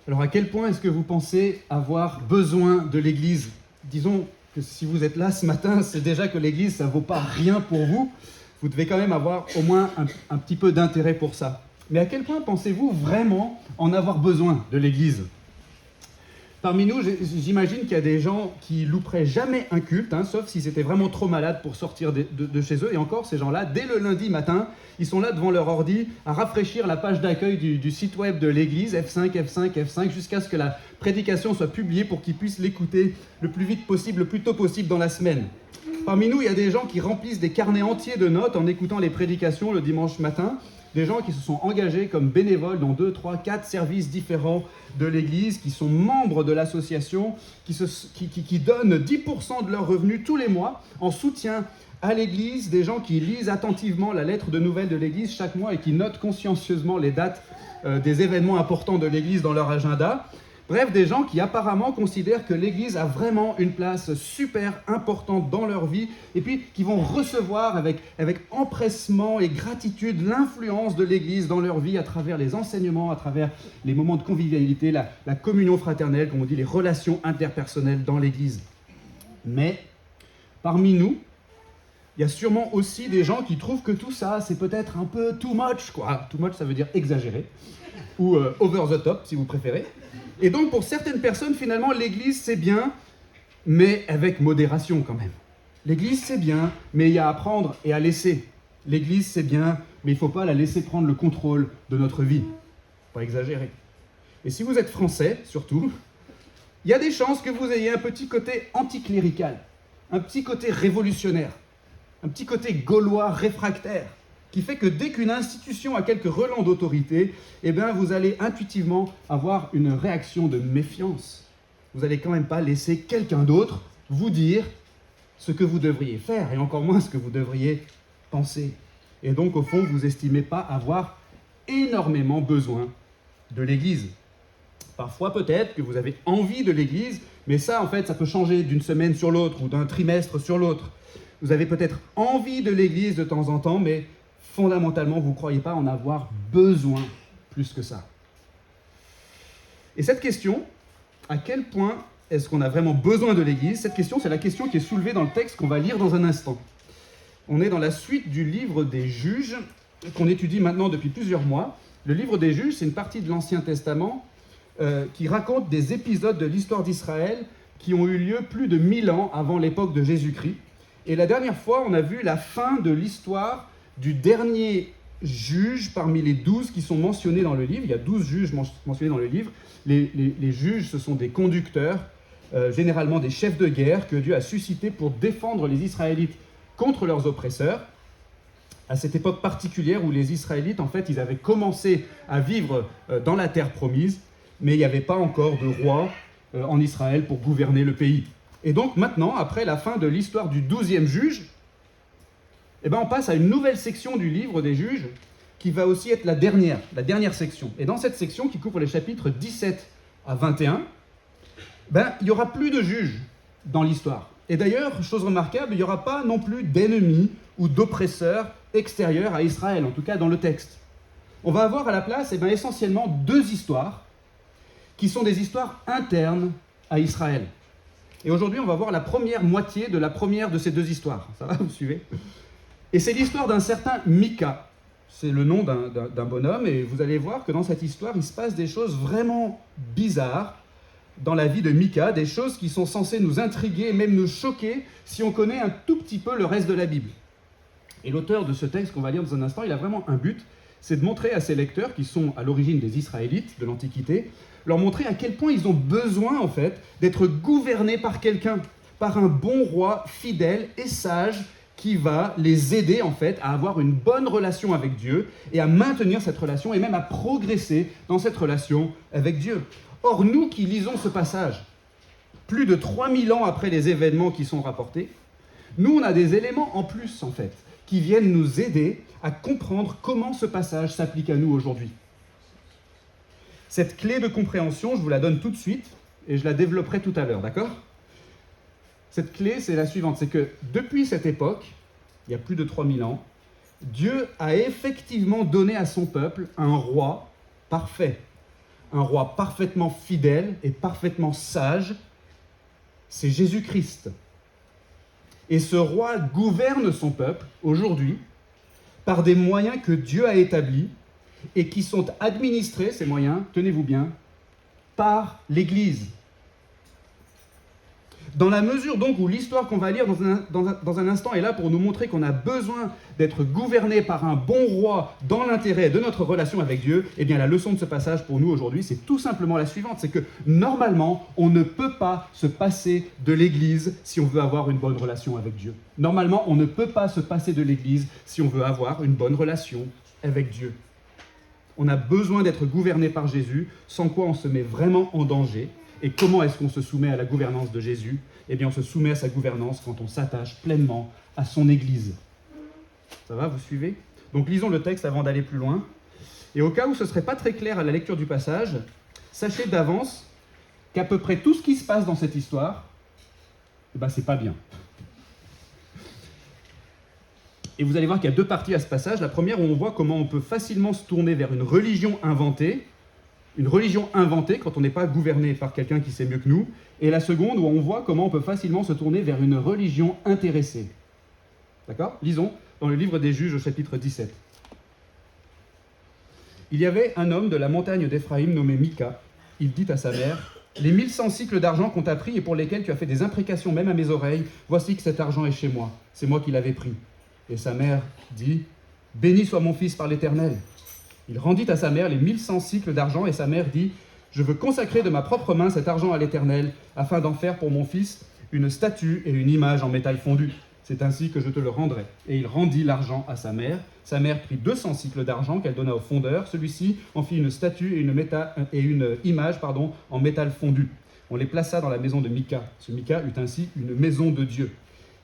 Alors à quel point est-ce que vous pensez avoir besoin de l'Église? Disons que si vous êtes là ce matin, c'est déjà que l'Église, ça ne vaut pas rien pour vous. Vous devez quand même avoir au moins un petit peu d'intérêt pour ça. Mais à quel point pensez-vous vraiment en avoir besoin de l'Église? Parmi nous, j'imagine qu'il y a des gens qui louperaient jamais un culte, sauf s'ils étaient vraiment trop malades pour sortir de chez eux. Et encore, ces gens-là, dès le lundi matin, ils sont là devant leur ordi à rafraîchir la page d'accueil du site web de l'église, F5, F5, F5, jusqu'à ce que la prédication soit publiée pour qu'ils puissent l'écouter le plus vite possible, le plus tôt possible dans la semaine. Parmi nous, il y a des gens qui remplissent des carnets entiers de notes en écoutant les prédications le dimanche matin. Des gens qui se sont engagés comme bénévoles dans 2, 3, 4 services différents de l'Église, qui sont membres de l'association, qui donnent 10% de leurs revenus tous les mois en soutien à l'Église, des gens qui lisent attentivement la lettre de nouvelles de l'Église chaque mois et qui notent consciencieusement les dates des événements importants de l'Église dans leur agenda. Bref, des gens qui apparemment considèrent que l'Église a vraiment une place super importante dans leur vie et puis qui vont recevoir avec empressement et gratitude l'influence de l'Église dans leur vie à travers les enseignements, à travers les moments de convivialité, la communion fraternelle, comme on dit, les relations interpersonnelles dans l'Église. Mais parmi nous, il y a sûrement aussi des gens qui trouvent que tout ça, c'est peut-être un peu too much, quoi. Too much, ça veut dire exagéré, ou over the top, si vous préférez. Et donc, pour certaines personnes, finalement, l'Église, c'est bien, mais avec modération quand même. L'Église, c'est bien, mais il y a à prendre et à laisser. L'Église, c'est bien, mais il ne faut pas la laisser prendre le contrôle de notre vie. Pas exagérer. Et si vous êtes français, surtout, il y a des chances que vous ayez un petit côté anticlérical, un petit côté révolutionnaire, un petit côté gaulois réfractaire, qui fait que dès qu'une institution a quelques relents d'autorité, eh bien, vous allez intuitivement avoir une réaction de méfiance. Vous n'allez quand même pas laisser quelqu'un d'autre vous dire ce que vous devriez faire, et encore moins ce que vous devriez penser. Et donc, au fond, vous n'estimez pas avoir énormément besoin de l'Église. Parfois, peut-être que vous avez envie de l'Église, mais ça, en fait, ça peut changer d'une semaine sur l'autre ou d'un trimestre sur l'autre. Vous avez peut-être envie de l'Église de temps en temps, mais fondamentalement, vous ne croyez pas en avoir besoin plus que ça. Et cette question, à quel point est-ce qu'on a vraiment besoin de l'Église? Cette question, c'est la question qui est soulevée dans le texte qu'on va lire dans un instant. On est dans la suite du livre des Juges, qu'on étudie maintenant depuis plusieurs mois. Le livre des Juges, c'est une partie de l'Ancien Testament qui raconte des épisodes de l'histoire d'Israël qui ont eu lieu plus de 1000 ans avant l'époque de Jésus-Christ. Et la dernière fois, on a vu la fin de l'histoire du dernier juge parmi les 12 qui sont mentionnés dans le livre. Il y a 12 juges mentionnés dans le livre. Les juges, ce sont des conducteurs, généralement des chefs de guerre que Dieu a suscités pour défendre les Israélites contre leurs oppresseurs. À cette époque particulière où les Israélites, en fait, ils avaient commencé à vivre dans la terre promise, mais il n'y avait pas encore de roi en Israël pour gouverner le pays. Et donc maintenant, après la fin de l'histoire du 12e juge, on passe à une nouvelle section du livre des Juges qui va aussi être la dernière section. Et dans cette section qui couvre les chapitres 17 à 21, il n'y aura plus de juges dans l'histoire. Et d'ailleurs, chose remarquable, il n'y aura pas non plus d'ennemis ou d'oppresseurs extérieurs à Israël, en tout cas dans le texte. On va avoir à la place essentiellement deux histoires qui sont des histoires internes à Israël. Et aujourd'hui, on va voir la première moitié de la première de ces deux histoires. Ça va, vous suivez? Et c'est l'histoire d'un certain Mika. C'est le nom d'un bonhomme, et vous allez voir que dans cette histoire, il se passe des choses vraiment bizarres dans la vie de Mika, des choses qui sont censées nous intriguer, même nous choquer, si on connaît un tout petit peu le reste de la Bible. Et l'auteur de ce texte qu'on va lire dans un instant, il a vraiment un but, c'est de montrer à ses lecteurs, qui sont à l'origine des Israélites de l'Antiquité, leur montrer à quel point ils ont besoin, en fait, d'être gouvernés par quelqu'un, par un bon roi fidèle et sage, qui va les aider, en fait, à avoir une bonne relation avec Dieu, et à maintenir cette relation, et même à progresser dans cette relation avec Dieu. Or, nous qui lisons ce passage, plus de 3000 ans après les événements qui sont rapportés, nous, on a des éléments en plus, en fait, qui viennent nous aider à comprendre comment ce passage s'applique à nous aujourd'hui. Cette clé de compréhension, je vous la donne tout de suite, et je la développerai tout à l'heure, d'accord ? Cette clé, c'est la suivante, c'est que depuis cette époque, il y a plus de 3000 ans, Dieu a effectivement donné à son peuple un roi parfait. un roi parfaitement fidèle et parfaitement sage, c'est Jésus-Christ. Et ce roi gouverne son peuple aujourd'hui par des moyens que Dieu a établis et qui sont administrés, ces moyens, tenez-vous bien, par l'Église. Dans la mesure donc où l'histoire qu'on va lire dans un instant est là pour nous montrer qu'on a besoin d'être gouverné par un bon roi dans l'intérêt de notre relation avec Dieu, eh bien la leçon de ce passage pour nous aujourd'hui, c'est tout simplement la suivante, c'est que normalement, on ne peut pas se passer de l'Église si on veut avoir une bonne relation avec Dieu. Normalement, on ne peut pas se passer de l'Église si on veut avoir une bonne relation avec Dieu. On a besoin d'être gouverné par Jésus, sans quoi on se met vraiment en danger. Et comment est-ce qu'on se soumet à la gouvernance de Jésus ? Eh bien, on se soumet à sa gouvernance quand on s'attache pleinement à son Église. Ça va, vous suivez ? Donc, lisons le texte avant d'aller plus loin. Et au cas où ce ne serait pas très clair à la lecture du passage, sachez d'avance qu'à peu près tout ce qui se passe dans cette histoire, eh ben, c'est pas bien. Et vous allez voir qu'il y a deux parties à ce passage. La première où on voit comment on peut facilement se tourner vers une religion inventée quand on n'est pas gouverné par quelqu'un qui sait mieux que nous, et la seconde où on voit comment on peut facilement se tourner vers une religion intéressée. D'accord ? Lisons dans le livre des Juges au chapitre 17. Il y avait un homme de la montagne d'Éphraïm nommé Mika. Il dit à sa mère, « Les 1100 cycles d'argent qu'on t'a pris et pour lesquels tu as fait des imprécations même à mes oreilles, voici que cet argent est chez moi. C'est moi qui l'avais pris. » Et sa mère dit, « Béni soit mon fils par l'Éternel. » Il rendit à sa mère les 1100 cycles d'argent et sa mère dit « Je veux consacrer de ma propre main cet argent à l'Éternel, afin d'en faire pour mon fils une statue et une image en métal fondu. C'est ainsi que je te le rendrai. » Et il rendit l'argent à sa mère. Sa mère prit 200 cycles d'argent qu'elle donna au fondeur. Celui-ci en fit une statue et une image en métal fondu. On les plaça dans la maison de Mika. Ce Mika eut ainsi une maison de Dieu.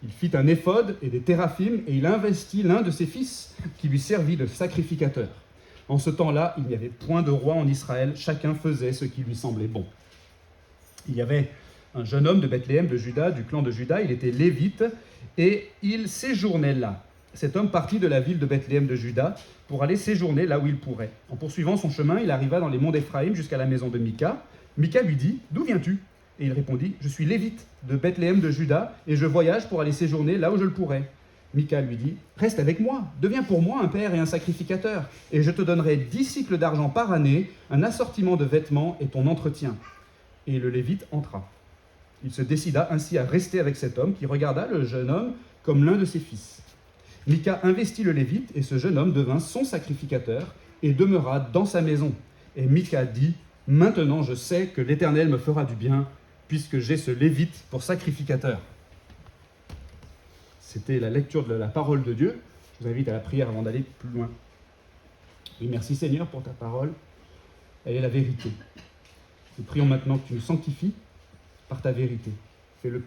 Il fit un éphod et des théraphim et il investit l'un de ses fils qui lui servit de sacrificateur. En ce temps-là, il n'y avait point de roi en Israël, chacun faisait ce qui lui semblait bon. Il y avait un jeune homme de Bethléem, de Juda, du clan de Juda, il était lévite, et il séjournait là. Cet homme partit de la ville de Bethléem de Juda pour aller séjourner là où il pourrait. En poursuivant son chemin, il arriva dans les monts d'Éphraïm jusqu'à la maison de Mika. Mika lui dit « D'où viens-tu » Et il répondit « Je suis lévite de Bethléem de Juda, et je voyage pour aller séjourner là où je le pourrais. » Mika lui dit, « Reste avec moi, deviens pour moi un père et un sacrificateur, et je te donnerai 10 cycles d'argent par année, un assortiment de vêtements et ton entretien. » Et le Lévite entra. Il se décida ainsi à rester avec cet homme, qui regarda le jeune homme comme l'un de ses fils. Mika investit le Lévite, et ce jeune homme devint son sacrificateur, et demeura dans sa maison. Et Mika dit, « Maintenant je sais que l'Éternel me fera du bien, puisque j'ai ce Lévite pour sacrificateur. » C'était la lecture de la parole de Dieu. Je vous invite à la prière avant d'aller plus loin. Oui, merci Seigneur pour ta parole. Elle est la vérité. Nous prions maintenant que tu nous sanctifies par ta vérité. Fais-le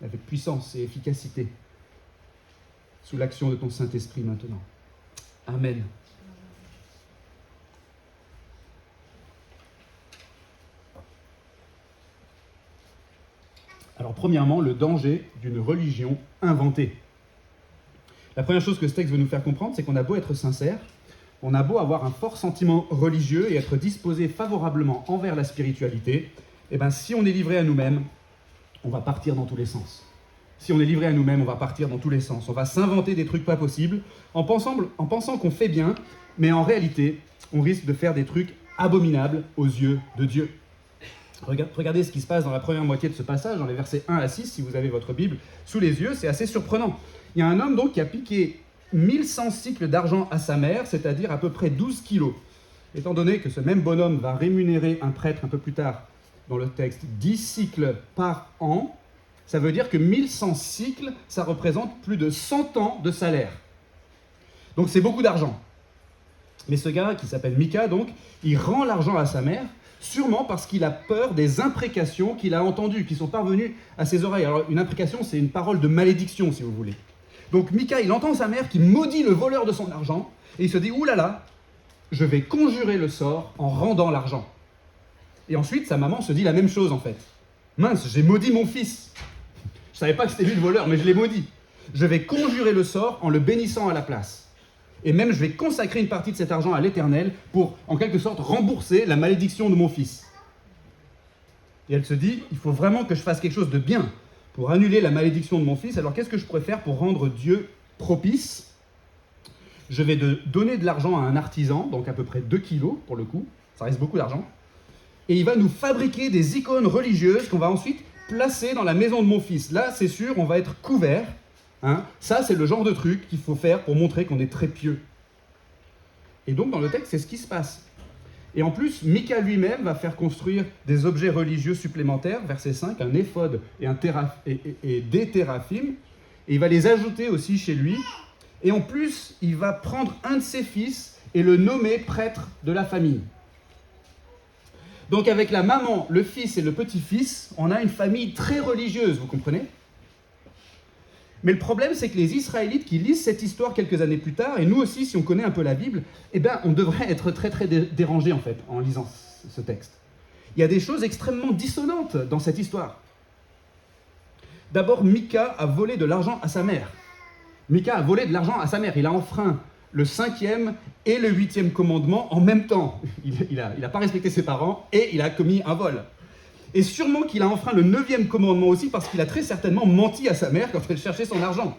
avec puissance et efficacité, sous l'action de ton Saint-Esprit maintenant. Amen. Alors premièrement, le danger d'une religion inventée. La première chose que ce texte veut nous faire comprendre, c'est qu'on a beau être sincère, on a beau avoir un fort sentiment religieux et être disposé favorablement envers la spiritualité, eh bien si on est livré à nous-mêmes, on va partir dans tous les sens. Si on est livré à nous-mêmes, on va partir dans tous les sens. On va s'inventer des trucs pas possibles en pensant qu'on fait bien, mais en réalité, on risque de faire des trucs abominables aux yeux de Dieu. Regardez ce qui se passe dans la première moitié de ce passage, dans les versets 1 à 6, si vous avez votre Bible sous les yeux, c'est assez surprenant. Il y a un homme donc qui a piqué 1100 cycles d'argent à sa mère, c'est-à-dire à peu près 12 kilos. Étant donné que ce même bonhomme va rémunérer un prêtre un peu plus tard dans le texte 10 cycles par an, ça veut dire que 1100 cycles, ça représente plus de 100 ans de salaire. Donc c'est beaucoup d'argent. Mais ce gars, qui s'appelle Mika, donc, il rend l'argent à sa mère, sûrement parce qu'il a peur des imprécations qu'il a entendues, qui sont parvenues à ses oreilles. Alors une imprécation, c'est une parole de malédiction, si vous voulez. Donc Mika, il entend sa mère qui maudit le voleur de son argent, et il se dit « Ouh là là, je vais conjurer le sort en rendant l'argent. » Et ensuite, sa maman se dit la même chose, en fait. « Mince, j'ai maudit mon fils. Je ne savais pas que c'était lui le voleur, mais je l'ai maudit. Je vais conjurer le sort en le bénissant à la place. » Et même, je vais consacrer une partie de cet argent à l'Éternel pour, en quelque sorte, rembourser la malédiction de mon fils. Et elle se dit, il faut vraiment que je fasse quelque chose de bien pour annuler la malédiction de mon fils. Alors qu'est-ce que je pourrais faire pour rendre Dieu propice ? Je vais donner de l'argent à un artisan, donc à peu près 2 kilos pour le coup, ça reste beaucoup d'argent. Et il va nous fabriquer des icônes religieuses qu'on va ensuite placer dans la maison de mon fils. Là, c'est sûr, on va être couvert. Hein. Ça, c'est le genre de truc qu'il faut faire pour montrer qu'on est très pieux. Et donc, dans le texte, c'est ce qui se passe. Et en plus, Mika lui-même va faire construire des objets religieux supplémentaires, verset 5, un éphod et des téraphim, et il va les ajouter aussi chez lui. Et en plus, il va prendre un de ses fils et le nommer prêtre de la famille. Donc avec la maman, le fils et le petit-fils, on a une famille très religieuse, vous comprenez ? Mais le problème, c'est que les Israélites qui lisent cette histoire quelques années plus tard, et nous aussi, si on connaît un peu la Bible, eh bien, on devrait être très très dérangés en fait, en lisant ce texte. Il y a des choses extrêmement dissonantes dans cette histoire. D'abord, Mika a volé de l'argent à sa mère. Mika a volé de l'argent à sa mère. Il a enfreint le 5e et le 8e commandement en même temps. Il a pas respecté ses parents et il a commis un vol. Et sûrement qu'il a enfreint le 9e commandement aussi parce qu'il a très certainement menti à sa mère quand elle cherchait son argent.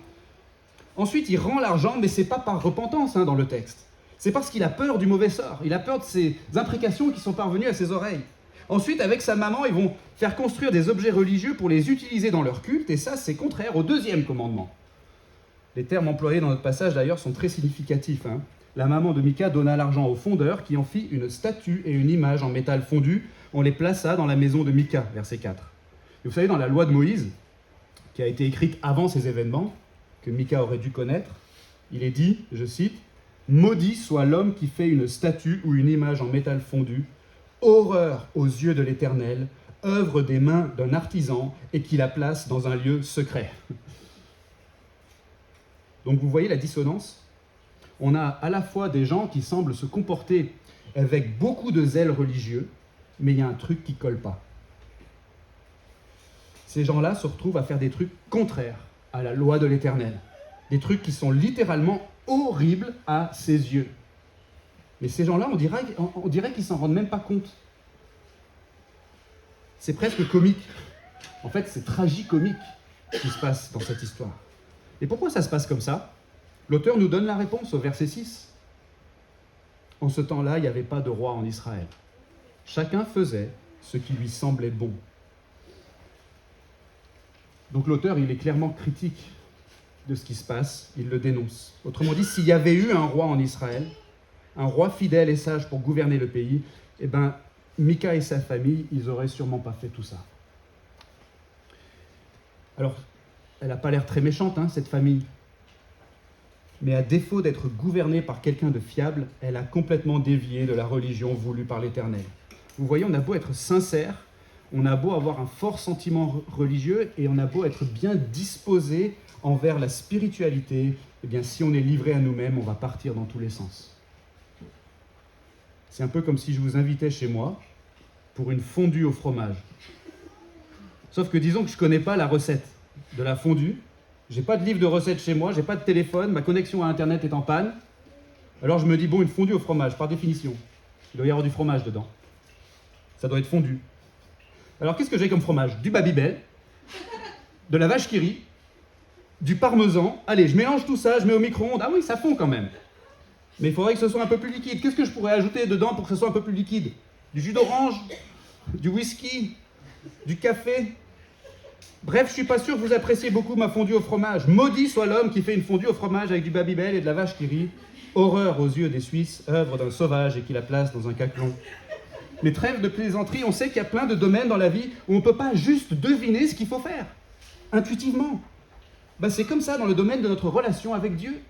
Ensuite, il rend l'argent, mais c'est pas par repentance dans le texte. C'est parce qu'il a peur du mauvais sort. Il a peur de ces imprécations qui sont parvenues à ses oreilles. Ensuite, avec sa maman, ils vont faire construire des objets religieux pour les utiliser dans leur culte, et ça, c'est contraire au 2e commandement. Les termes employés dans notre passage, d'ailleurs, sont très significatifs. Hein. La maman de Mika donna l'argent au fondeur, qui en fit une statue et une image en métal fondu. On les plaça dans la maison de Mika, verset 4. Et vous savez, dans la loi de Moïse, qui a été écrite avant ces événements, que Mika aurait dû connaître, il est dit, je cite, « Maudit soit l'homme qui fait une statue ou une image en métal fondu, horreur aux yeux de l'Éternel, œuvre des mains d'un artisan, et qui la place dans un lieu secret. » Donc vous voyez la dissonance ? On a à la fois des gens qui semblent se comporter avec beaucoup de zèle religieux, mais il y a un truc qui ne colle pas. Ces gens-là se retrouvent à faire des trucs contraires à la loi de l'Éternel. Des trucs qui sont littéralement horribles à ses yeux. Mais ces gens-là, on dirait qu'ils ne s'en rendent même pas compte. C'est presque comique. En fait, c'est tragicomique ce qui se passe dans cette histoire. Et pourquoi ça se passe comme ça ? L'auteur nous donne la réponse au verset 6. En ce temps-là, il n'y avait pas de roi en Israël. Chacun faisait ce qui lui semblait bon. Donc l'auteur, il est clairement critique de ce qui se passe, il le dénonce. Autrement dit, s'il y avait eu un roi en Israël, un roi fidèle et sage pour gouverner le pays, eh bien, Mika et sa famille, ils n'auraient sûrement pas fait tout ça. Alors, elle n'a pas l'air très méchante, hein, cette famille. Mais à défaut d'être gouvernée par quelqu'un de fiable, elle a complètement dévié de la religion voulue par l'Éternel. Vous voyez, on a beau être sincère, on a beau avoir un fort sentiment religieux, et on a beau être bien disposé envers la spiritualité, eh bien, si on est livré à nous-mêmes, on va partir dans tous les sens. C'est un peu comme si je vous invitais chez moi pour une fondue au fromage. Sauf que disons que je ne connais pas la recette de la fondue, j'ai pas de livre de recettes chez moi, j'ai pas de téléphone, ma connexion à Internet est en panne. Alors je me dis, bon, une fondue au fromage, par définition. Il doit y avoir du fromage dedans. Ça doit être fondu. Alors qu'est-ce que j'ai comme fromage ? Du Babybel, de la vache qui rit, du parmesan. Allez, je mélange tout ça, je mets au micro-ondes. Ah oui, ça fond quand même. Mais il faudrait que ce soit un peu plus liquide. Qu'est-ce que je pourrais ajouter dedans pour que ce soit un peu plus liquide ? Du jus d'orange ? Du whisky ? Du café ? Bref, je suis pas sûr que vous appréciez beaucoup ma fondue au fromage. Maudit soit l'homme qui fait une fondue au fromage avec du Babybel et de la vache qui rit. Horreur aux yeux des Suisses, œuvre d'un sauvage et qui la place dans un caclon. Mais trêve de plaisanterie, on sait qu'il y a plein de domaines dans la vie où on ne peut pas juste deviner ce qu'il faut faire, intuitivement. C'est comme ça dans le domaine de notre relation avec Dieu.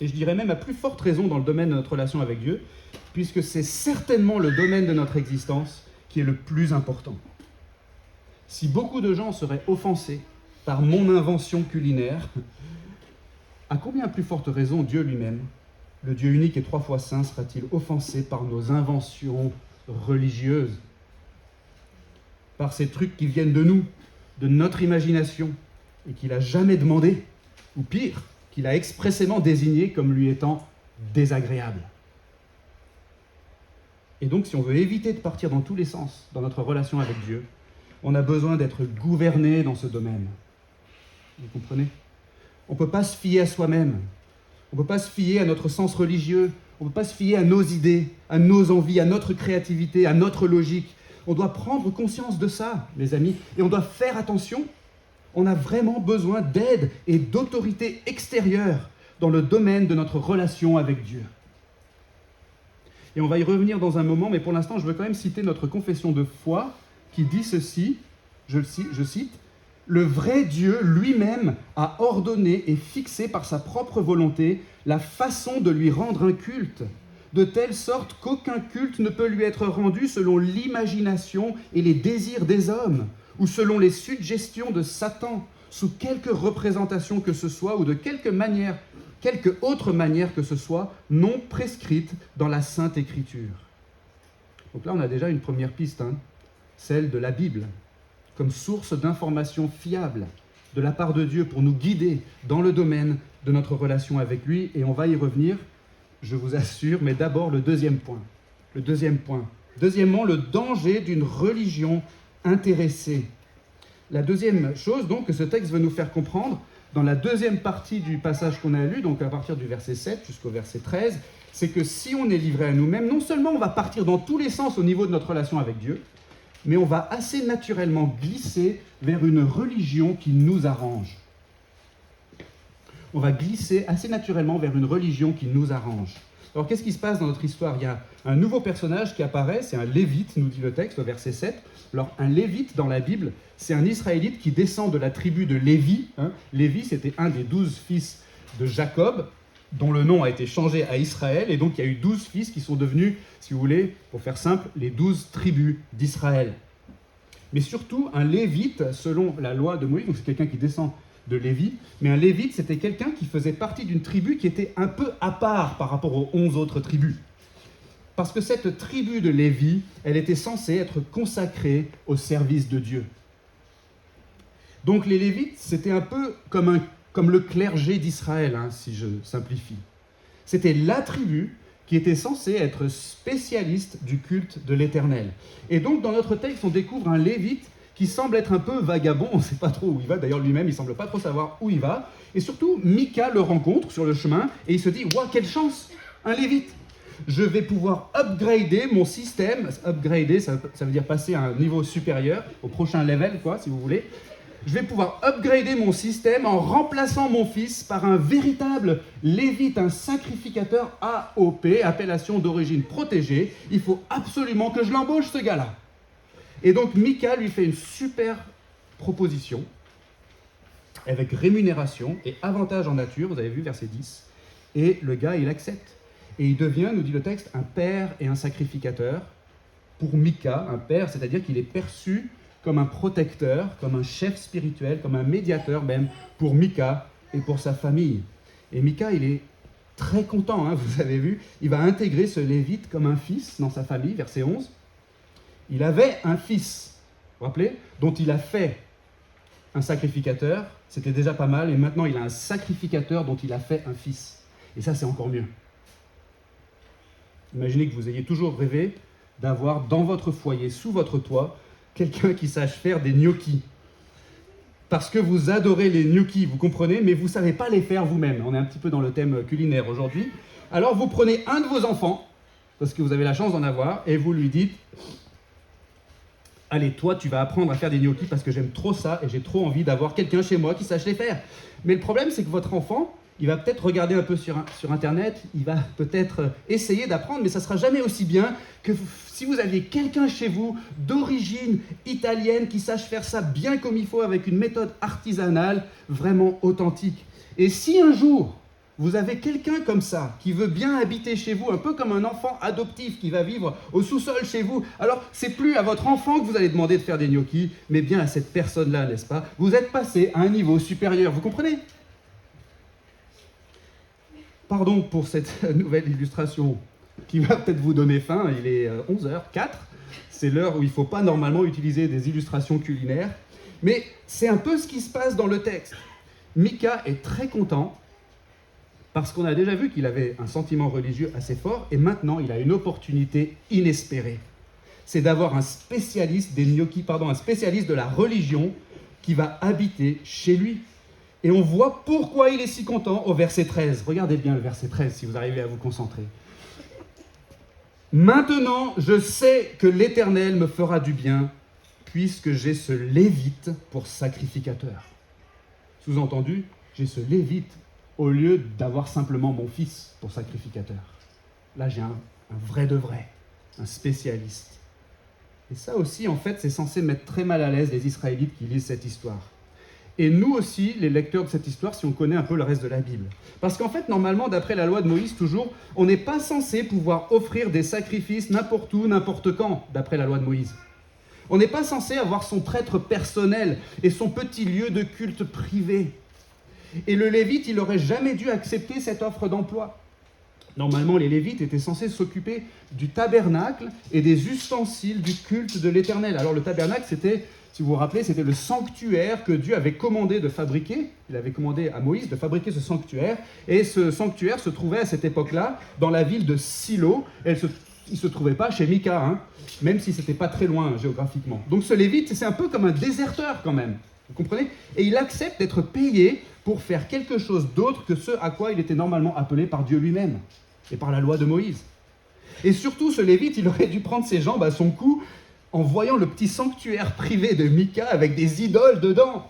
Et je dirais même à plus forte raison dans le domaine de notre relation avec Dieu, puisque c'est certainement le domaine de notre existence qui est le plus important. Si beaucoup de gens seraient offensés par mon invention culinaire, à combien plus forte raison Dieu lui-même, le Dieu unique et 3 fois saint, sera-t-il offensé par nos inventions religieuses, par ces trucs qui viennent de nous, de notre imagination, et qu'il n'a jamais demandé, ou pire, qu'il a expressément désigné comme lui étant désagréable. Et donc, si on veut éviter de partir dans tous les sens dans notre relation avec Dieu, on a besoin d'être gouverné dans ce domaine. Vous comprenez ? On ne peut pas se fier à soi-même. On ne peut pas se fier à notre sens religieux. On ne peut pas se fier à nos idées, à nos envies, à notre créativité, à notre logique. On doit prendre conscience de ça, mes amis, et on doit faire attention. On a vraiment besoin d'aide et d'autorité extérieure dans le domaine de notre relation avec Dieu. Et on va y revenir dans un moment, mais pour l'instant, je veux quand même citer notre confession de foi qui dit ceci, je cite, « Le vrai Dieu lui-même a ordonné et fixé par sa propre volonté la façon de lui rendre un culte, de telle sorte qu'aucun culte ne peut lui être rendu selon l'imagination et les désirs des hommes, ou selon les suggestions de Satan, sous quelque représentation que ce soit, ou de quelque autre manière que ce soit, non prescrite dans la Sainte Écriture. » Donc là, on a déjà une première piste, celle de la Bible, comme source d'informations fiables de la part de Dieu pour nous guider dans le domaine de notre relation avec lui. Et on va y revenir, je vous assure, mais d'abord le deuxième point. Deuxièmement, le danger d'une religion intéressée. La deuxième chose donc que ce texte veut nous faire comprendre, dans la deuxième partie du passage qu'on a lu, donc à partir du verset 7 jusqu'au verset 13, c'est que si on est livré à nous-mêmes, non seulement on va partir dans tous les sens au niveau de notre relation avec Dieu, mais on va assez naturellement glisser vers une religion qui nous arrange. On va glisser assez naturellement vers une religion qui nous arrange. Alors qu'est-ce qui se passe dans notre histoire ? Il y a un nouveau personnage qui apparaît, c'est un Lévite, nous dit le texte au verset 7. Alors un Lévite dans la Bible, c'est un Israélite qui descend de la tribu de Lévi. Lévi, c'était un des 12 fils de Jacob, dont le nom a été changé à Israël, et donc il y a eu 12 fils qui sont devenus, si vous voulez, pour faire simple, les 12 tribus d'Israël. Mais surtout, un Lévite, selon la loi de Moïse, donc c'est quelqu'un qui descend de Lévi, mais un Lévite, c'était quelqu'un qui faisait partie d'une tribu qui était un peu à part par rapport aux 11 autres tribus. Parce que cette tribu de Lévi, elle était censée être consacrée au service de Dieu. Donc les Lévites, c'était un peu comme le clergé d'Israël, si je simplifie. C'était la tribu qui était censée être spécialiste du culte de l'Éternel. Et donc dans notre texte, on découvre un Lévite qui semble être un peu vagabond, on ne sait pas trop où il va, d'ailleurs lui-même il ne semble pas trop savoir où il va, et surtout Mika le rencontre sur le chemin, et il se dit « Waouh, quelle chance, un Lévite ! Je vais pouvoir upgrader mon système », upgrader ça veut dire passer à un niveau supérieur, au prochain level quoi, si vous voulez, « je vais pouvoir upgrader mon système en remplaçant mon fils par un véritable Lévite, un sacrificateur AOP, appellation d'origine protégée, il faut absolument que je l'embauche ce gars-là ». Et donc Mika lui fait une super proposition, avec rémunération et avantage en nature, vous avez vu verset 10, et le gars il accepte. Et il devient, nous dit le texte, un père et un sacrificateur. Pour Mika, un père, c'est-à-dire qu'il est perçu comme un protecteur, comme un chef spirituel, comme un médiateur même, pour Mika et pour sa famille. Et Mika, il est très content, vous avez vu, il va intégrer ce Lévite comme un fils dans sa famille, verset 11. Il avait un fils, vous vous rappelez, dont il a fait un sacrificateur, c'était déjà pas mal, et maintenant il a un sacrificateur dont il a fait un fils. Et ça, c'est encore mieux. Imaginez que vous ayez toujours rêvé d'avoir dans votre foyer, sous votre toit, quelqu'un qui sache faire des gnocchis. Parce que vous adorez les gnocchis, vous comprenez, mais vous ne savez pas les faire vous-même. On est un petit peu dans le thème culinaire aujourd'hui. Alors vous prenez un de vos enfants, parce que vous avez la chance d'en avoir, et vous lui dites « Allez, toi, tu vas apprendre à faire des gnocchis parce que j'aime trop ça et j'ai trop envie d'avoir quelqu'un chez moi qui sache les faire. » Mais le problème, c'est que votre enfant, il va peut-être regarder un peu sur Internet, il va peut-être essayer d'apprendre, mais ça ne sera jamais aussi bien que si vous aviez quelqu'un chez vous d'origine italienne qui sache faire ça bien comme il faut, avec une méthode artisanale vraiment authentique. Et si un jour, vous avez quelqu'un comme ça, qui veut bien habiter chez vous, un peu comme un enfant adoptif qui va vivre au sous-sol chez vous, alors c'est plus à votre enfant que vous allez demander de faire des gnocchis, mais bien à cette personne-là, n'est-ce pas? Vous êtes passé à un niveau supérieur, vous comprenez? Pardon pour cette nouvelle illustration qui va peut-être vous donner faim, il est 11h04, c'est l'heure où il ne faut pas normalement utiliser des illustrations culinaires, mais c'est un peu ce qui se passe dans le texte. Mika est très content Parce qu'on a déjà vu qu'il avait un sentiment religieux assez fort, et maintenant il a une opportunité inespérée. C'est d'avoir un spécialiste des gnocchis, un spécialiste de la religion qui va habiter chez lui. Et on voit pourquoi il est si content au verset 13. Regardez bien le verset 13 si vous arrivez à vous concentrer. Maintenant, je sais que l'Éternel me fera du bien, puisque j'ai ce Lévite pour sacrificateur. Sous-entendu, j'ai ce Lévite au lieu d'avoir simplement mon fils pour sacrificateur. Là, j'ai un vrai de vrai, un spécialiste. Et ça aussi, en fait, c'est censé mettre très mal à l'aise les Israélites qui lisent cette histoire. Et nous aussi, les lecteurs de cette histoire, si on connaît un peu le reste de la Bible. Parce qu'en fait, normalement, d'après la loi de Moïse, toujours, on n'est pas censé pouvoir offrir des sacrifices n'importe où, n'importe quand, d'après la loi de Moïse. On n'est pas censé avoir son prêtre personnel et son petit lieu de culte privé. Et le Lévite, il n'aurait jamais dû accepter cette offre d'emploi. Normalement, les Lévites étaient censés s'occuper du tabernacle et des ustensiles du culte de l'Éternel. Alors le tabernacle, c'était, si vous vous rappelez, c'était le sanctuaire que Dieu avait commandé de fabriquer. Il avait commandé à Moïse de fabriquer ce sanctuaire. Et ce sanctuaire se trouvait à cette époque-là dans la ville de Silo. Il ne se trouvait pas chez Mika, même si ce n'était pas très loin géographiquement. Donc ce Lévite, c'est un peu comme un déserteur quand même. Vous comprenez? Et il accepte d'être payé pour faire quelque chose d'autre que ce à quoi il était normalement appelé par Dieu lui-même et par la loi de Moïse. Et surtout, ce Lévite, il aurait dû prendre ses jambes à son cou en voyant le petit sanctuaire privé de Mika avec des idoles dedans.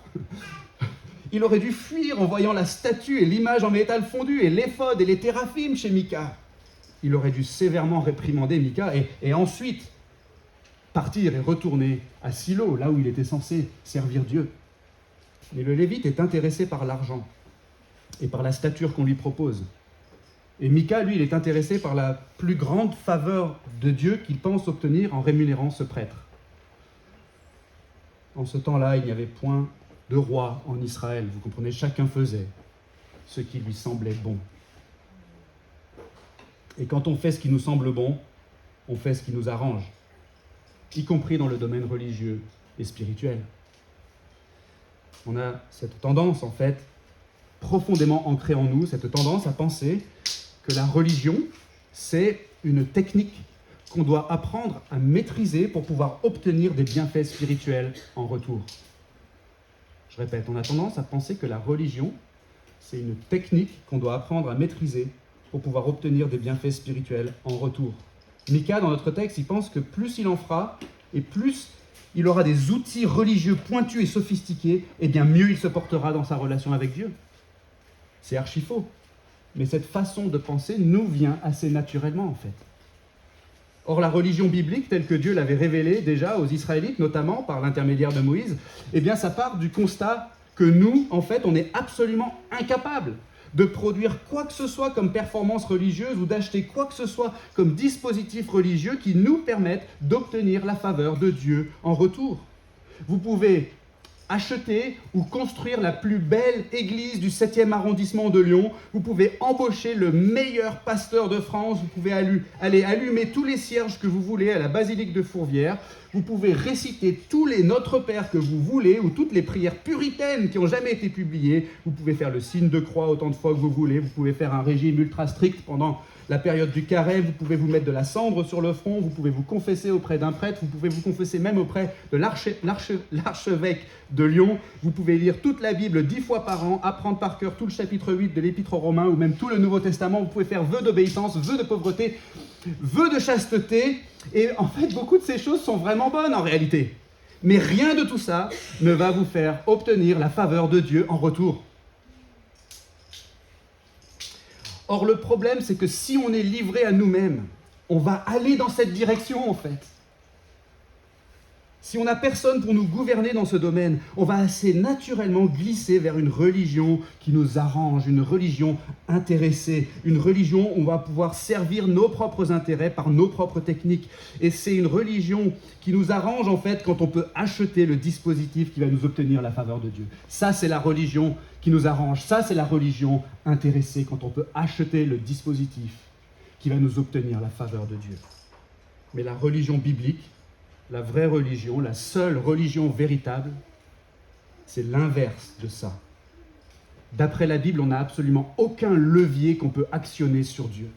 Il aurait dû fuir en voyant la statue et l'image en métal fondu et l'éphod et les téraphim chez Mika. Il aurait dû sévèrement réprimander Mika et ensuite partir et retourner à Silo, là où il était censé servir Dieu. Mais le Lévite est intéressé par l'argent et par la stature qu'on lui propose. Et Mika, lui, il est intéressé par la plus grande faveur de Dieu qu'il pense obtenir en rémunérant ce prêtre. En ce temps-là, il n'y avait point de roi en Israël. Vous comprenez, chacun faisait ce qui lui semblait bon. Et quand on fait ce qui nous semble bon, on fait ce qui nous arrange, y compris dans le domaine religieux et spirituel. On a cette tendance, en fait, profondément ancrée en nous, cette tendance à penser que la religion, c'est une technique qu'on doit apprendre à maîtriser pour pouvoir obtenir des bienfaits spirituels en retour. Je répète, on a tendance à penser que la religion, c'est une technique qu'on doit apprendre à maîtriser pour pouvoir obtenir des bienfaits spirituels en retour. Mika, dans notre texte, il pense que plus il en fera, et plus il aura des outils religieux pointus et sophistiqués, et bien mieux il se portera dans sa relation avec Dieu. C'est archi faux. Mais cette façon de penser nous vient assez naturellement, en fait. Or, la religion biblique, telle que Dieu l'avait révélée déjà aux Israélites, notamment par l'intermédiaire de Moïse, eh bien, ça part du constat que nous, en fait, on est absolument incapables de produire quoi que ce soit comme performance religieuse ou d'acheter quoi que ce soit comme dispositif religieux qui nous permette d'obtenir la faveur de Dieu en retour. Vous pouvez acheter ou construire la plus belle église du 7e arrondissement de Lyon, vous pouvez embaucher le meilleur pasteur de France, vous pouvez aller allumer tous les cierges que vous voulez à la basilique de Fourvière, vous pouvez réciter tous les Notre Père que vous voulez ou toutes les prières puritaines qui n'ont jamais été publiées, vous pouvez faire le signe de croix autant de fois que vous voulez, vous pouvez faire un régime ultra strict pendant la période du carême, vous pouvez vous mettre de la cendre sur le front, vous pouvez vous confesser auprès d'un prêtre, vous pouvez vous confesser même auprès de l'archevêque de Lyon, vous pouvez lire toute la Bible 10 fois par an, apprendre par cœur tout le chapitre 8 de l'Épître aux Romains ou même tout le Nouveau Testament, vous pouvez faire vœu d'obéissance, vœu de pauvreté, vœu de chasteté, et en fait beaucoup de ces choses sont vraiment bonnes en réalité. Mais rien de tout ça ne va vous faire obtenir la faveur de Dieu en retour. Or, le problème, c'est que si on est livré à nous-mêmes, on va aller dans cette direction, en fait. Si on n'a personne pour nous gouverner dans ce domaine, on va assez naturellement glisser vers une religion qui nous arrange, une religion intéressée, une religion où on va pouvoir servir nos propres intérêts par nos propres techniques. Et c'est une religion qui nous arrange, en fait, quand on peut acheter le dispositif qui va nous obtenir la faveur de Dieu. Ça, c'est la religion qui nous arrange. Ça, c'est la religion intéressée, quand on peut acheter le dispositif qui va nous obtenir la faveur de Dieu. Mais la religion biblique, la vraie religion, la seule religion véritable, c'est l'inverse de ça. D'après la Bible, on n'a absolument aucun levier qu'on peut actionner sur Dieu.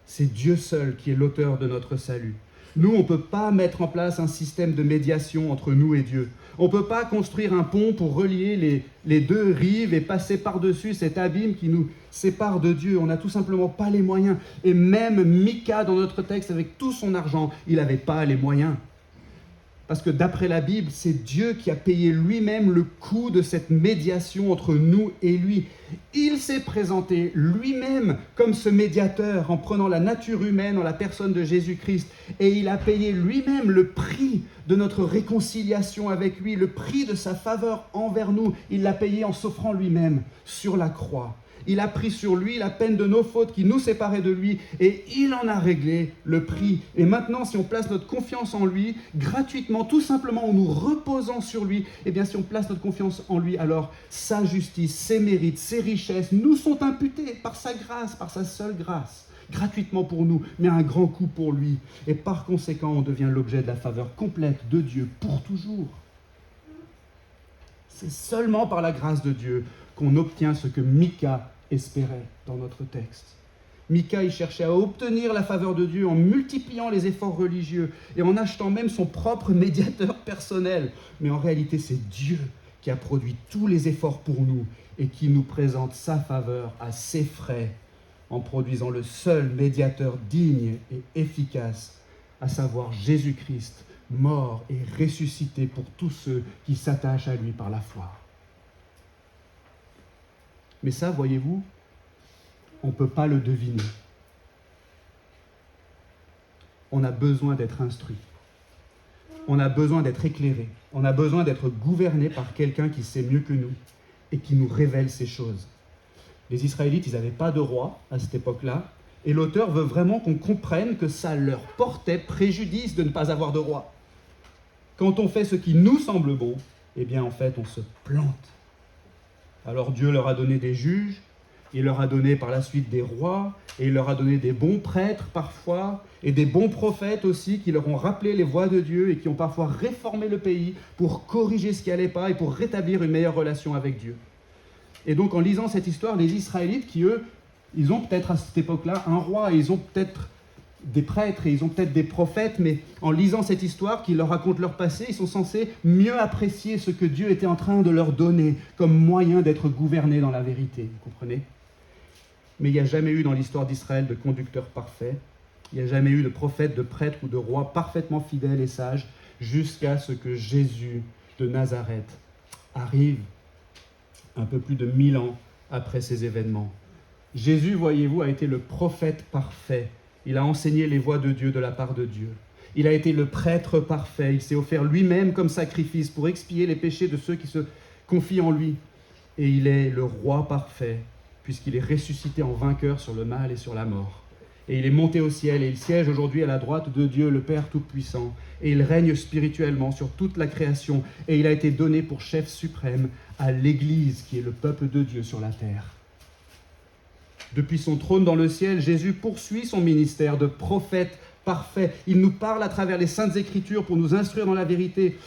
C'est Dieu seul qui est l'auteur de notre salut. Nous, on ne peut pas mettre en place un système de médiation entre nous et Dieu. On ne peut pas construire un pont pour relier les deux rives et passer par-dessus cet abîme qui nous sépare de Dieu. On n'a tout simplement pas les moyens. Et même Mika, dans notre texte, avec tout son argent, il n'avait pas les moyens. Parce que d'après la Bible, c'est Dieu qui a payé lui-même le coût de cette médiation entre nous et lui. Il s'est présenté lui-même comme ce médiateur en prenant la nature humaine en la personne de Jésus-Christ. Et il a payé lui-même le prix de notre réconciliation avec lui, le prix de sa faveur envers nous. Il l'a payé en s'offrant lui-même sur la croix. Il a pris sur lui la peine de nos fautes qui nous séparaient de lui et il en a réglé le prix. Et maintenant, si on place notre confiance en lui, gratuitement, tout simplement en nous reposant sur lui, eh bien si on place notre confiance en lui, alors sa justice, ses mérites, ses richesses nous sont imputés par sa grâce, par sa seule grâce, gratuitement pour nous, mais à un grand coût pour lui. Et par conséquent, on devient l'objet de la faveur complète de Dieu pour toujours. C'est seulement par la grâce de Dieu qu'on obtient ce que Mika espérait dans notre texte. Mika, il cherchait à obtenir la faveur de Dieu en multipliant les efforts religieux et en achetant même son propre médiateur personnel. Mais en réalité, c'est Dieu qui a produit tous les efforts pour nous et qui nous présente sa faveur à ses frais en produisant le seul médiateur digne et efficace, à savoir Jésus-Christ, mort et ressuscité pour tous ceux qui s'attachent à lui par la foi. Mais ça, voyez-vous, on ne peut pas le deviner. On a besoin d'être instruit. On a besoin d'être éclairé. On a besoin d'être gouverné par quelqu'un qui sait mieux que nous et qui nous révèle ces choses. Les Israélites, ils n'avaient pas de roi à cette époque-là. Et l'auteur veut vraiment qu'on comprenne que ça leur portait préjudice de ne pas avoir de roi. Quand on fait ce qui nous semble bon, eh bien en fait, on se plante. Alors Dieu leur a donné des juges, il leur a donné par la suite des rois, et il leur a donné des bons prêtres parfois, et des bons prophètes aussi, qui leur ont rappelé les voies de Dieu et qui ont parfois réformé le pays pour corriger ce qui n'allait pas et pour rétablir une meilleure relation avec Dieu. Et donc en lisant cette histoire, les Israélites qui, eux, ils ont peut-être à cette époque-là un roi, et ils ont peut-être des prêtres et ils ont peut-être des prophètes, mais en lisant cette histoire qui leur raconte leur passé, ils sont censés mieux apprécier ce que Dieu était en train de leur donner comme moyen d'être gouvernés dans la vérité, vous comprenez ? Mais il n'y a jamais eu dans l'histoire d'Israël de conducteur parfait, il n'y a jamais eu de prophète, de prêtre ou de roi parfaitement fidèle et sage, jusqu'à ce que Jésus de Nazareth arrive un peu plus de 1000 ans après ces événements. Jésus, voyez-vous, a été le prophète parfait. Il a enseigné les voies de Dieu de la part de Dieu. Il a été le prêtre parfait. Il s'est offert lui-même comme sacrifice pour expier les péchés de ceux qui se confient en lui. Et il est le roi parfait, puisqu'il est ressuscité en vainqueur sur le mal et sur la mort. Et il est monté au ciel et il siège aujourd'hui à la droite de Dieu, le Père Tout-Puissant. Et il règne spirituellement sur toute la création. Et il a été donné pour chef suprême à l'Église, qui est le peuple de Dieu sur la terre. Depuis son trône dans le ciel, Jésus poursuit son ministère de prophète parfait. Il nous parle à travers les Saintes Écritures pour nous instruire dans la vérité,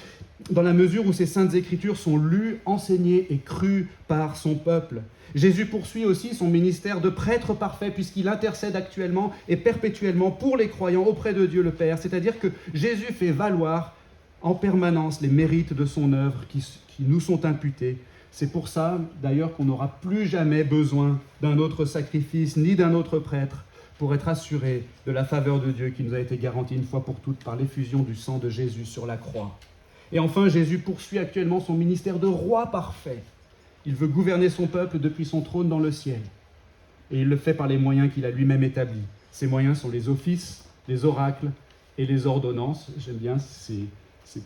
dans la mesure où ces Saintes Écritures sont lues, enseignées et crues par son peuple. Jésus poursuit aussi son ministère de prêtre parfait puisqu'il intercède actuellement et perpétuellement pour les croyants auprès de Dieu le Père. C'est-à-dire que Jésus fait valoir en permanence les mérites de son œuvre qui nous sont imputés. C'est pour ça, d'ailleurs, qu'on n'aura plus jamais besoin d'un autre sacrifice ni d'un autre prêtre pour être assuré de la faveur de Dieu qui nous a été garantie une fois pour toutes par l'effusion du sang de Jésus sur la croix. Et enfin, Jésus poursuit actuellement son ministère de roi parfait. Il veut gouverner son peuple depuis son trône dans le ciel. Et il le fait par les moyens qu'il a lui-même établis. Ces moyens sont les offices, les oracles et les ordonnances. J'aime bien ces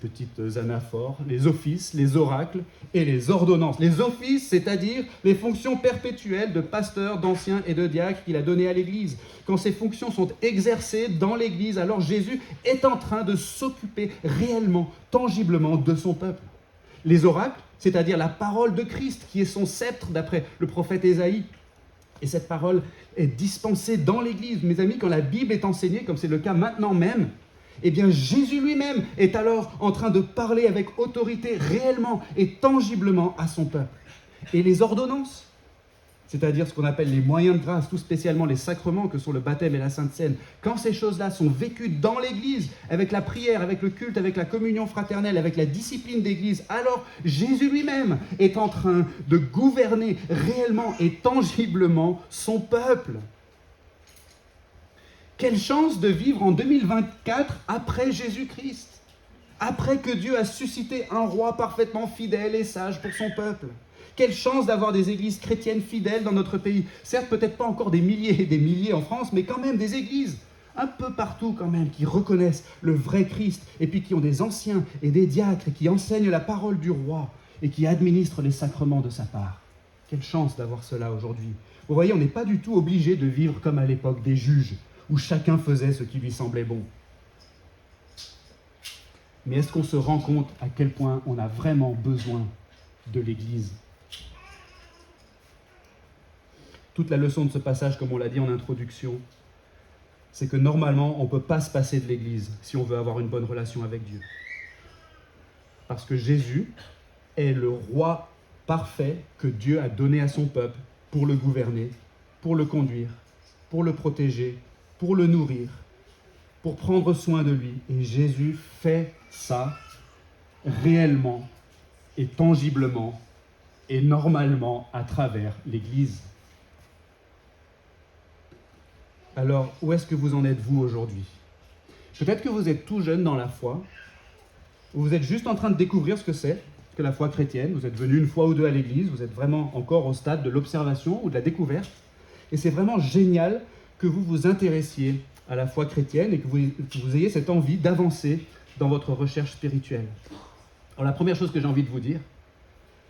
petites anaphores, les offices, les oracles et les ordonnances. Les offices, c'est-à-dire les fonctions perpétuelles de pasteur, d'ancien et de diacre qu'il a données à l'Église. Quand ces fonctions sont exercées dans l'Église, alors Jésus est en train de s'occuper réellement, tangiblement de son peuple. Les oracles, c'est-à-dire la parole de Christ, qui est son sceptre d'après le prophète Ésaïe. Et cette parole est dispensée dans l'Église. Mes amis, quand la Bible est enseignée, comme c'est le cas maintenant même, eh bien Jésus lui-même est alors en train de parler avec autorité réellement et tangiblement à son peuple. et les ordonnances, c'est-à-dire ce qu'on appelle les moyens de grâce, tout spécialement les sacrements que sont le baptême et la Sainte Seine, quand ces choses-là sont vécues dans l'Église, avec la prière, avec le culte, avec la communion fraternelle, avec la discipline d'Église, alors Jésus lui-même est en train de gouverner réellement et tangiblement son peuple. Quelle chance de vivre en 2024 après Jésus-Christ, après que Dieu a suscité un roi parfaitement fidèle et sage pour son peuple. Quelle chance d'avoir des églises chrétiennes fidèles dans notre pays. Certes, peut-être pas encore des milliers et des milliers en France, mais quand même des églises, un peu partout quand même, qui reconnaissent le vrai Christ, et puis qui ont des anciens et des diacres, et qui enseignent la parole du roi, et qui administrent les sacrements de sa part. Quelle chance d'avoir cela aujourd'hui. Vous voyez, on n'est pas du tout obligé de vivre comme à l'époque des juges, où chacun faisait ce qui lui semblait bon. Mais est-ce qu'on se rend compte à quel point on a vraiment besoin de l'Église ? Toute la leçon de ce passage, comme on l'a dit en introduction, c'est que normalement, on ne peut pas se passer de l'Église si on veut avoir une bonne relation avec Dieu. Parce que Jésus est le roi parfait que Dieu a donné à son peuple pour le gouverner, pour le conduire, pour le protéger, pour le nourrir, pour prendre soin de lui. Et Jésus fait ça réellement et tangiblement et normalement à travers l'Église. Alors, où est-ce que vous en êtes, vous, aujourd'hui ? Peut-être que vous êtes tout jeune dans la foi, ou vous êtes juste en train de découvrir ce que c'est que la foi chrétienne. Vous êtes venu une fois ou deux à l'église, vous êtes vraiment encore au stade de l'observation ou de la découverte. Et c'est vraiment génial que vous vous intéressiez à la foi chrétienne et que vous ayez cette envie d'avancer dans votre recherche spirituelle. Alors, la première chose que j'ai envie de vous dire,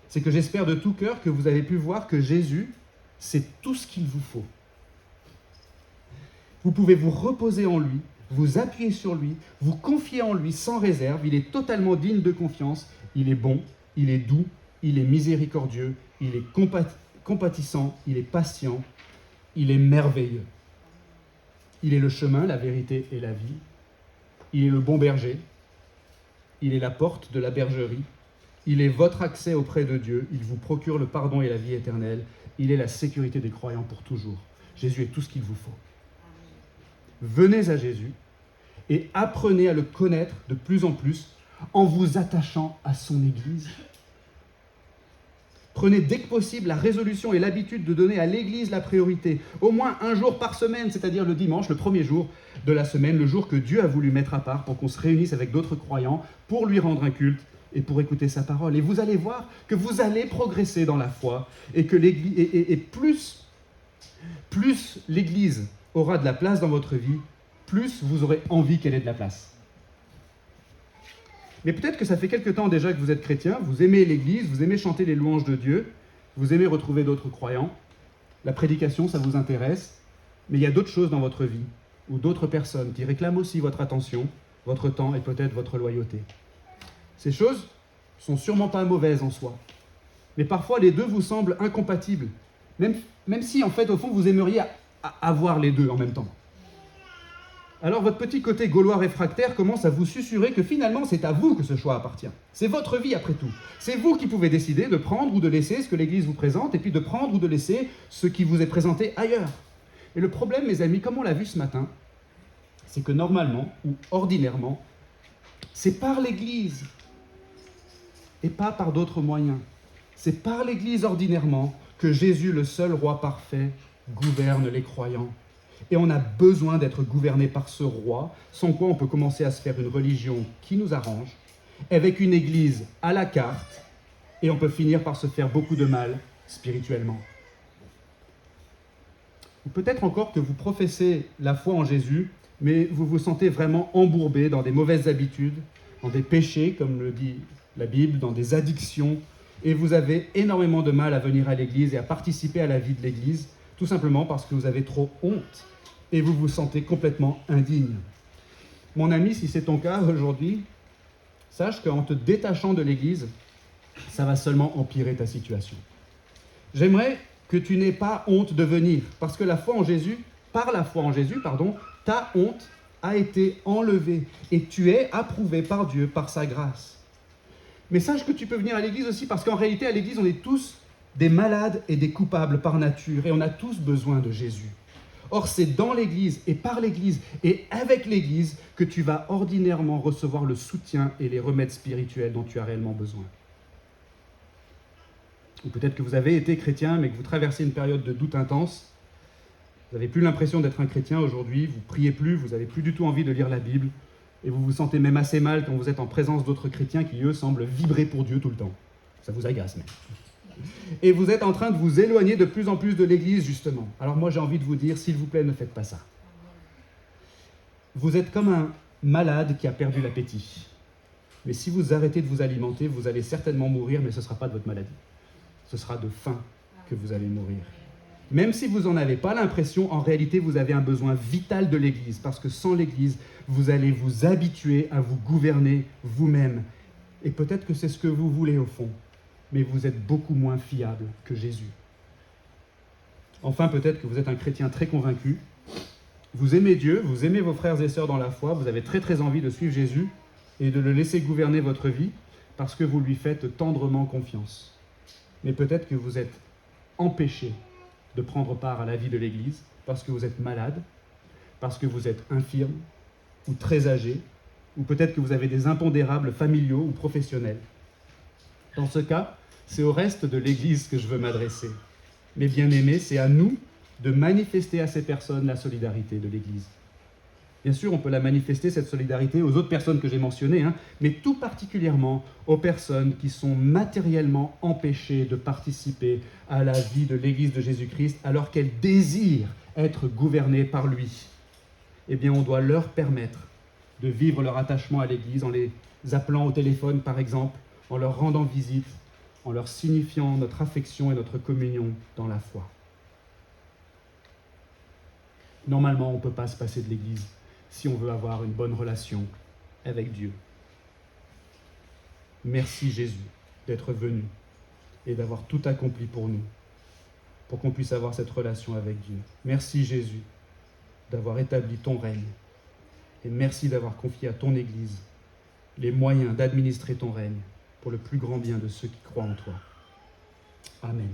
c'est que j'espère de tout cœur que vous avez pu voir que Jésus, c'est tout ce qu'il vous faut. Vous pouvez vous reposer en lui, vous appuyer sur lui, vous confier en lui sans réserve. Il est totalement digne de confiance, il est bon, il est doux, il est miséricordieux, il est compatissant, il est patient, il est merveilleux. Il est le chemin, la vérité et la vie. Il est le bon berger, il est la porte de la bergerie, il est votre accès auprès de Dieu, il vous procure le pardon et la vie éternelle, il est la sécurité des croyants pour toujours. Jésus est tout ce qu'il vous faut. Venez à Jésus et apprenez à le connaître de plus en plus en vous attachant à son Église. Prenez dès que possible la résolution et l'habitude de donner à l'Église la priorité, au moins un jour par semaine, c'est-à-dire le dimanche, le premier jour de la semaine, le jour que Dieu a voulu mettre à part pour qu'on se réunisse avec d'autres croyants, pour lui rendre un culte et pour écouter sa parole. Et vous allez voir que vous allez progresser dans la foi et que l'Église, et plus l'Église aura de la place dans votre vie, plus vous aurez envie qu'elle ait de la place. Mais peut-être que ça fait quelque temps déjà que vous êtes chrétien, vous aimez l'Église, vous aimez chanter les louanges de Dieu, vous aimez retrouver d'autres croyants, la prédication, ça vous intéresse, mais il y a d'autres choses dans votre vie, ou d'autres personnes qui réclament aussi votre attention, votre temps et peut-être votre loyauté. Ces choses sont sûrement pas mauvaises en soi, mais parfois les deux vous semblent incompatibles, même si en fait au fond vous aimeriez avoir les deux en même temps. Alors votre petit côté gaulois réfractaire commence à vous susurrer que finalement c'est à vous que ce choix appartient. C'est votre vie après tout. C'est vous qui pouvez décider de prendre ou de laisser ce que l'Église vous présente et puis de prendre ou de laisser ce qui vous est présenté ailleurs. Et le problème, mes amis, comme on l'a vu ce matin, c'est que normalement ou ordinairement, c'est par l'Église et pas par d'autres moyens. C'est par l'Église ordinairement que Jésus, le seul roi parfait, gouverne les croyants. Et on a besoin d'être gouverné par ce roi, sans quoi on peut commencer à se faire une religion qui nous arrange, avec une église à la carte, et on peut finir par se faire beaucoup de mal spirituellement. Ou peut-être encore que vous professez la foi en Jésus, mais vous vous sentez vraiment embourbé dans des mauvaises habitudes, dans des péchés, comme le dit la Bible, dans des addictions, et vous avez énormément de mal à venir à l'église et à participer à la vie de l'église, tout simplement parce que vous avez trop honte et vous vous sentez complètement indigne. Mon ami, si c'est ton cas aujourd'hui, sache qu'en te détachant de l'église, ça va seulement empirer ta situation. J'aimerais que tu n'aies pas honte de venir, parce que par la foi en Jésus, ta honte a été enlevée et tu es approuvé par Dieu, par sa grâce. Mais sache que tu peux venir à l'église aussi parce qu'en réalité, à l'église, on est tous des malades et des coupables par nature, et on a tous besoin de Jésus. Or, c'est dans l'Église et par l'Église et avec l'Église que tu vas ordinairement recevoir le soutien et les remèdes spirituels dont tu as réellement besoin. Ou peut-être que vous avez été chrétien, mais que vous traversez une période de doute intense. Vous n'avez plus l'impression d'être un chrétien aujourd'hui, vous ne priez plus, vous n'avez plus du tout envie de lire la Bible, et vous vous sentez même assez mal quand vous êtes en présence d'autres chrétiens qui, eux, semblent vibrer pour Dieu tout le temps. Ça vous agace même. Et vous êtes en train de vous éloigner de plus en plus de l'Église, justement. Alors moi, j'ai envie de vous dire, s'il vous plaît, ne faites pas ça. Vous êtes comme un malade qui a perdu l'appétit. Mais si vous arrêtez de vous alimenter, vous allez certainement mourir, mais ce ne sera pas de votre maladie. Ce sera de faim que vous allez mourir. Même si vous n'en avez pas l'impression, en réalité, vous avez un besoin vital de l'Église, parce que sans l'Église, vous allez vous habituer à vous gouverner vous-même. Et peut-être que c'est ce que vous voulez au fond, mais vous êtes beaucoup moins fiable que Jésus. Enfin, peut-être que vous êtes un chrétien très convaincu, vous aimez Dieu, vous aimez vos frères et sœurs dans la foi, vous avez très très envie de suivre Jésus et de le laisser gouverner votre vie, parce que vous lui faites tendrement confiance. Mais peut-être que vous êtes empêché de prendre part à la vie de l'Église parce que vous êtes malade, parce que vous êtes infirme ou très âgé, ou peut-être que vous avez des impondérables familiaux ou professionnels. Dans ce cas, c'est au reste de l'Église que je veux m'adresser. Mes bien-aimés, c'est à nous de manifester à ces personnes la solidarité de l'Église. Bien sûr, on peut la manifester, cette solidarité, aux autres personnes que j'ai mentionnées, mais tout particulièrement aux personnes qui sont matériellement empêchées de participer à la vie de l'Église de Jésus-Christ alors qu'elles désirent être gouvernées par lui. Eh bien, on doit leur permettre de vivre leur attachement à l'Église en les appelant au téléphone, par exemple, en leur rendant visite, en leur signifiant notre affection et notre communion dans la foi. Normalement, on ne peut pas se passer de l'Église si on veut avoir une bonne relation avec Dieu. Merci Jésus d'être venu et d'avoir tout accompli pour nous, pour qu'on puisse avoir cette relation avec Dieu. Merci Jésus d'avoir établi ton règne et merci d'avoir confié à ton Église les moyens d'administrer ton règne pour le plus grand bien de ceux qui croient en toi. Amen.